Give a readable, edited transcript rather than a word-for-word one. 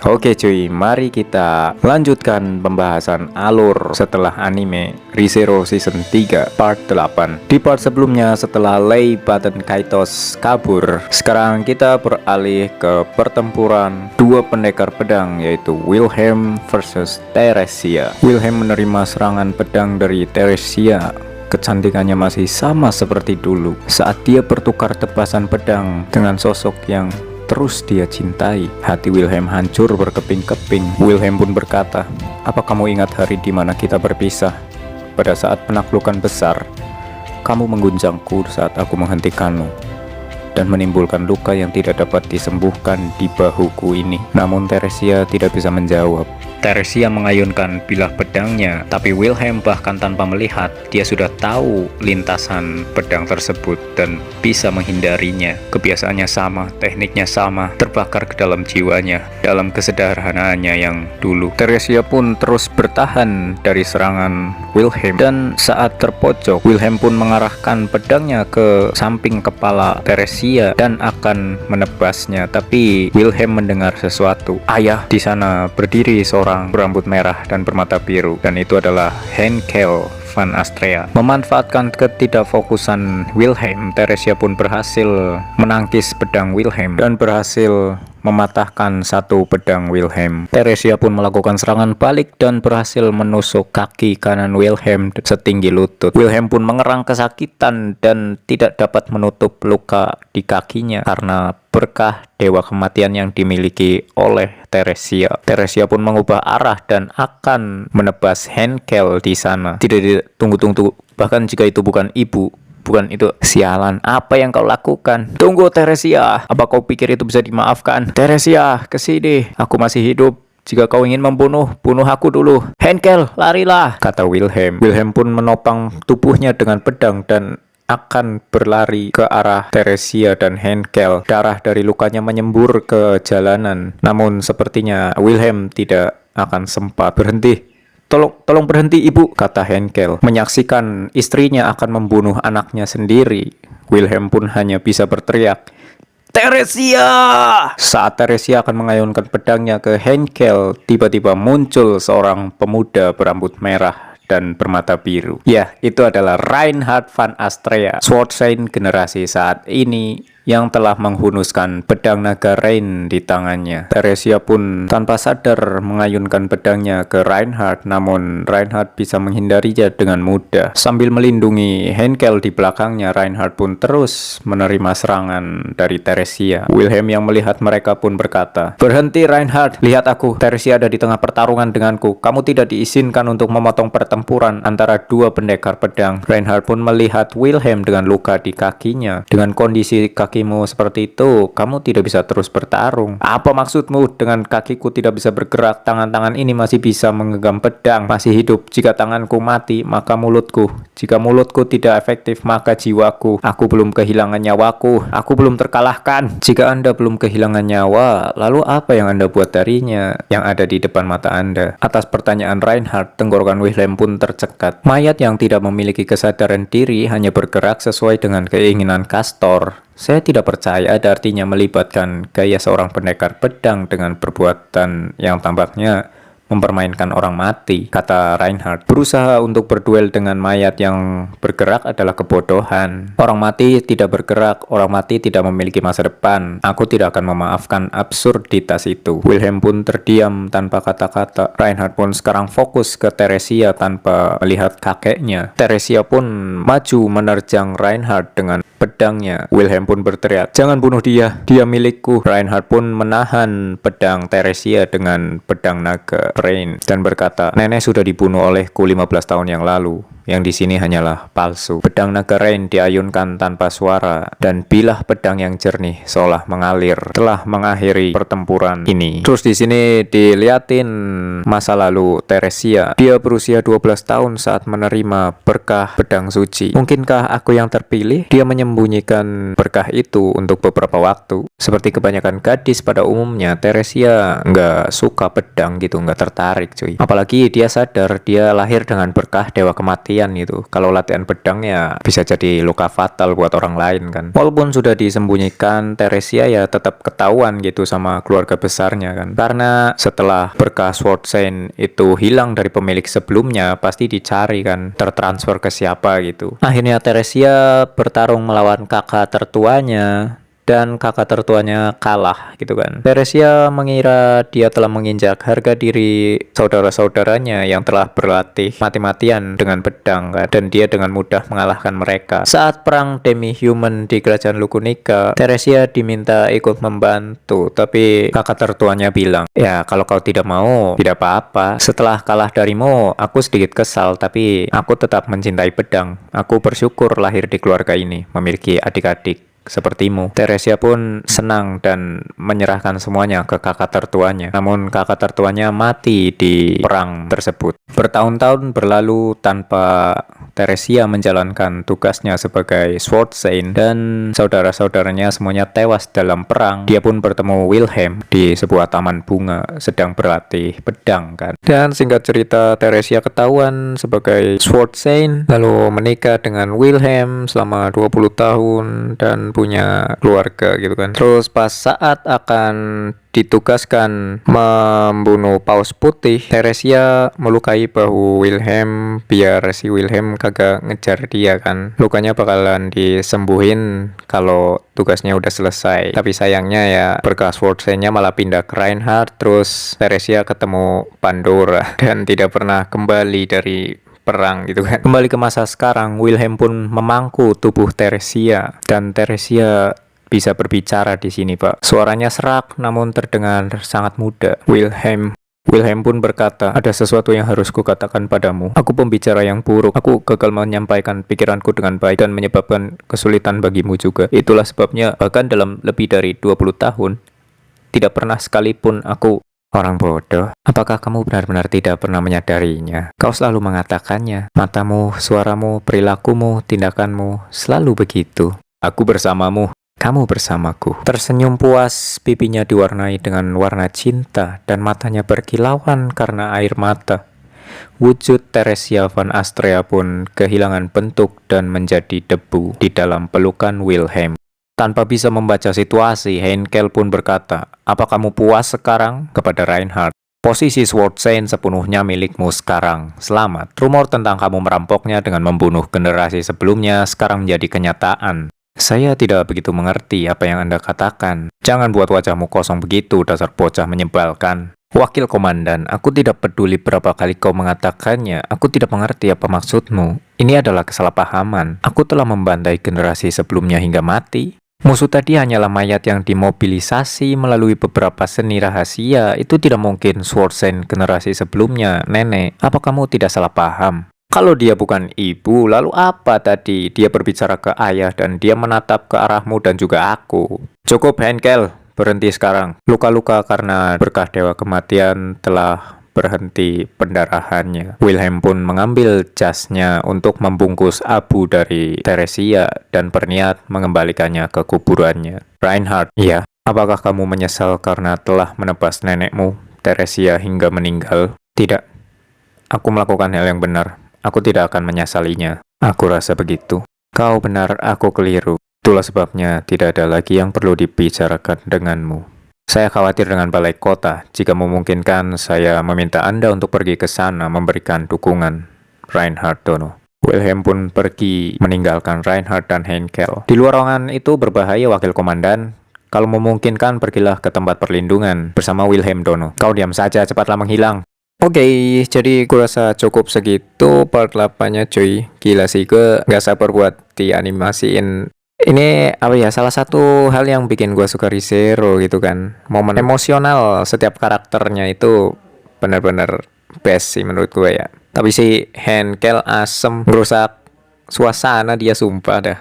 Oke cuy, mari kita lanjutkan pembahasan alur setelah anime Re:Zero Season 3 Part 8. Di part sebelumnya setelah Lei Button Kaitos kabur, sekarang kita beralih ke pertempuran dua pendekar pedang, yaitu Wilhelm versus Teresia. Wilhelm menerima serangan pedang dari Teresia. Kecantikannya masih sama seperti dulu saat dia bertukar tebasan pedang dengan sosok yang terus dia cintai. Hati Wilhelm hancur berkeping-keping. Wilhelm pun berkata, "Apa kamu ingat hari di mana kita berpisah? Pada saat penaklukan besar, kamu mengguncangku saat aku menghentikanmu dan menimbulkan luka yang tidak dapat disembuhkan di bahuku ini." Namun Teresia tidak bisa menjawab. Teresia mengayunkan bilah pedangnya, tapi Wilhelm bahkan tanpa melihat, dia sudah tahu lintasan pedang tersebut dan bisa menghindarinya. Kebiasaannya sama, tekniknya sama, terbakar ke dalam jiwanya, dalam kesederhanaannya yang dulu. Teresia pun terus bertahan dari serangan Wilhelm, dan saat terpojok, Wilhelm pun mengarahkan pedangnya ke samping kepala Teresia dan akan menebasnya. Tapi Wilhelm mendengar sesuatu. Ayah, di sana berdiri seorang berambut merah dan bermata biru, dan itu adalah Henkel Van Astrea. Memanfaatkan ketidakfokusan Wilhelm, Teresia pun berhasil menangkis pedang Wilhelm dan berhasil mematahkan satu pedang Wilhelm. Teresia pun melakukan serangan balik dan berhasil menusuk kaki kanan Wilhelm setinggi lutut. Wilhelm pun mengerang kesakitan dan tidak dapat menutup luka di kakinya karena berkah dewa kematian yang dimiliki oleh Teresia. Teresia pun mengubah arah dan akan menebas Henkel di sana. Tidak, tunggu. Bahkan jika itu bukan ibu, bukan itu, sialan, apa yang kau lakukan? Tunggu Teresia, apa kau pikir itu bisa dimaafkan? Teresia, kesini, aku masih hidup. Jika kau ingin membunuh, bunuh aku dulu. Henkel, larilah, kata Wilhelm. Wilhelm pun menopang tubuhnya dengan pedang dan akan berlari ke arah Teresia dan Henkel. Darah dari lukanya menyembur ke jalanan. Namun sepertinya Wilhelm tidak akan sempat. Berhenti. Tolong berhenti ibu, kata Henkel. Menyaksikan istrinya akan membunuh anaknya sendiri, Wilhelm pun hanya bisa berteriak, "Teresia!" Saat Teresia akan mengayunkan pedangnya ke Henkel, tiba-tiba muncul seorang pemuda berambut merah dan bermata biru. Ya, itu adalah Reinhard Van Astrea, Sword Saint generasi saat ini yang telah menghunuskan pedang naga Rain di tangannya. Teresia pun tanpa sadar mengayunkan pedangnya ke Reinhard, namun Reinhard bisa menghindarinya dengan mudah. Sambil melindungi Henkel di belakangnya, Reinhard pun terus menerima serangan dari Teresia. Wilhelm yang melihat mereka pun berkata, "Berhenti Reinhard, lihat aku, Teresia ada di tengah pertarungan denganku. Kamu tidak diizinkan untuk memotong pertempuran antara dua pendekar pedang." Reinhard pun melihat Wilhelm dengan luka di kakinya. Dengan kondisi kakimu seperti itu, kamu tidak bisa terus bertarung. Apa maksudmu dengan kakiku tidak bisa bergerak? Tangan-tangan ini masih bisa menggenggam pedang, masih hidup. Jika tanganku mati, maka mulutku. Jika mulutku tidak efektif, maka jiwaku. Aku belum kehilangan nyawaku. Aku belum terkalahkan. Jika Anda belum kehilangan nyawa, lalu apa yang Anda buat darinya yang ada di depan mata Anda? Atas pertanyaan Reinhard, tenggorokan Wilhelm pun tercekat. Mayat yang tidak memiliki kesadaran diri hanya bergerak sesuai dengan keinginan Castor. Saya tidak percaya ada artinya melibatkan gaya seorang pendekar pedang dengan perbuatan yang tampaknya mempermainkan orang mati, kata Reinhard. Berusaha untuk berduel dengan mayat yang bergerak adalah kebodohan. Orang mati tidak bergerak, orang mati tidak memiliki masa depan. Aku tidak akan memaafkan absurditas itu. Wilhelm pun terdiam tanpa kata-kata. Reinhard pun sekarang fokus ke Teresia tanpa melihat kakeknya. Teresia pun maju menerjang Reinhard dengan pedangnya. Wilhelm pun berteriak, "Jangan bunuh dia, dia milikku." Reinhard pun menahan pedang Teresia dengan pedang naga Rain dan berkata, "Nenek sudah dibunuh olehku 15 tahun yang lalu. Yang di sini hanyalah palsu." Pedang naga Rain diayunkan tanpa suara dan bilah pedang yang jernih seolah mengalir telah mengakhiri pertempuran ini. Terus di sini dilihatin masa lalu Teresia. Dia berusia 12 tahun saat menerima berkah pedang suci. Mungkinkah aku yang terpilih? Dia menyembunyikan berkah itu untuk beberapa waktu. Seperti kebanyakan gadis pada umumnya, Teresia nggak suka pedang gitu, nggak tertarik cuy. Apalagi dia sadar dia lahir dengan berkah dewa kematian kalian gitu. Kalau latihan pedang ya bisa jadi luka fatal buat orang lain kan. Walaupun sudah disembunyikan, Teresia ya tetap ketahuan gitu sama keluarga besarnya kan. Karena setelah berkas Sword Saint itu hilang dari pemilik sebelumnya, pasti dicari kan, tertransfer ke siapa gitu. Akhirnya Teresia bertarung melawan kakak tertuanya, dan kakak tertuanya kalah gitu kan. Teresia mengira dia telah menginjak harga diri saudara-saudaranya yang telah berlatih mati-matian dengan pedang kan, dan dia dengan mudah mengalahkan mereka. Saat perang demi-human di kerajaan Lukunika, Teresia diminta ikut membantu, tapi kakak tertuanya bilang, ya kalau kau tidak mau, tidak apa-apa. Setelah kalah darimu, aku sedikit kesal, tapi aku tetap mencintai pedang. Aku bersyukur lahir di keluarga ini, memiliki adik-adik sepertimu. Teresia pun senang dan menyerahkan semuanya ke kakak tertuanya. Namun kakak tertuanya mati di perang tersebut. Bertahun-tahun berlalu tanpa Teresia menjalankan tugasnya sebagai Sword Saint, dan saudara-saudaranya semuanya tewas dalam perang. Dia pun bertemu Wilhelm di sebuah taman bunga sedang berlatih pedang kan. Dan singkat cerita, Teresia ketahuan sebagai Sword Saint, lalu menikah dengan Wilhelm selama 20 tahun dan punya keluarga gitu kan. Terus pas saat akan ditugaskan membunuh Paus Putih, Teresia melukai bahu Wilhelm biar si Wilhelm kagak ngejar dia kan. Lukanya bakalan disembuhin kalau tugasnya udah selesai. Tapi sayangnya ya berkas Sword Saint-nya malah pindah ke Reinhardt. Terus Teresia ketemu Pandora dan tidak pernah kembali dari perang gitu kan. Kembali ke masa sekarang, Wilhelm pun memangku tubuh Teresia, dan Teresia bisa berbicara di sini, Pak. Suaranya serak namun terdengar sangat muda. Wilhelm pun berkata, ada sesuatu yang harus kukatakan padamu. Aku pembicara yang buruk. Aku gagal menyampaikan pikiranku dengan baik dan menyebabkan kesulitan bagimu juga. Itulah sebabnya bahkan dalam lebih dari 20 tahun, tidak pernah sekalipun aku orang bodoh. Apakah kamu benar-benar tidak pernah menyadarinya? Kau selalu mengatakannya. Matamu, suaramu, perilakumu, tindakanmu selalu begitu. Aku bersamamu. Kamu bersamaku. Tersenyum puas, pipinya diwarnai dengan warna cinta dan matanya berkilauan karena air mata. Wujud Teresia van Astrea pun kehilangan bentuk dan menjadi debu di dalam pelukan Wilhelm. Tanpa bisa membaca situasi, Henkel pun berkata, apa kamu puas sekarang? Kepada Reinhardt. Posisi Sword Saint sepenuhnya milikmu sekarang. Selamat. Rumor tentang kamu merampoknya dengan membunuh generasi sebelumnya sekarang menjadi kenyataan. Saya tidak begitu mengerti apa yang Anda katakan. Jangan buat wajahmu kosong begitu, dasar bocah menyebalkan. Wakil Komandan, aku tidak peduli berapa kali kau mengatakannya. Aku tidak mengerti apa maksudmu. Ini adalah kesalahpahaman. Aku telah membantai generasi sebelumnya hingga mati. Musuh tadi hanyalah mayat yang dimobilisasi melalui beberapa seni rahasia. Itu tidak mungkin Sword Saint generasi sebelumnya, nenek. Apa kamu tidak salah paham? Kalau dia bukan ibu, lalu apa tadi? Dia berbicara ke ayah dan dia menatap ke arahmu dan juga aku. Cukup, Henkel. Berhenti sekarang. Luka-luka karena berkah Dewa Kematian telah berhenti pendarahannya. Wilhelm pun mengambil jasnya untuk membungkus abu dari Teresia dan berniat mengembalikannya ke kuburannya. Reinhardt, ya, apakah kamu menyesal karena telah menebas nenekmu, Teresia, hingga meninggal? Tidak. Aku melakukan hal yang benar. Aku tidak akan menyesalinya. Aku rasa begitu. Kau benar, aku keliru. Itulah sebabnya tidak ada lagi yang perlu dibicarakan denganmu. Saya khawatir dengan balai kota. Jika memungkinkan, saya meminta Anda untuk pergi ke sana memberikan dukungan. Reinhardt Dono. Wilhelm pun pergi meninggalkan Reinhardt dan Henkel. Di luar ruangan itu berbahaya, Wakil Komandan. Kalau memungkinkan, pergilah ke tempat perlindungan bersama Wilhelm Dono. Kau diam saja, cepatlah menghilang. Oke, jadi gue rasa cukup segitu part 8-nya cuy. Gila sih, gue gak sabar buat dianimasiin. Ini apa ya, salah satu hal yang bikin gue suka Re:Zero gitu kan. Momen emosional setiap karakternya itu bener-bener best sih menurut gue ya. Tapi si Henkel asem, ngerusak suasana dia, sumpah dah.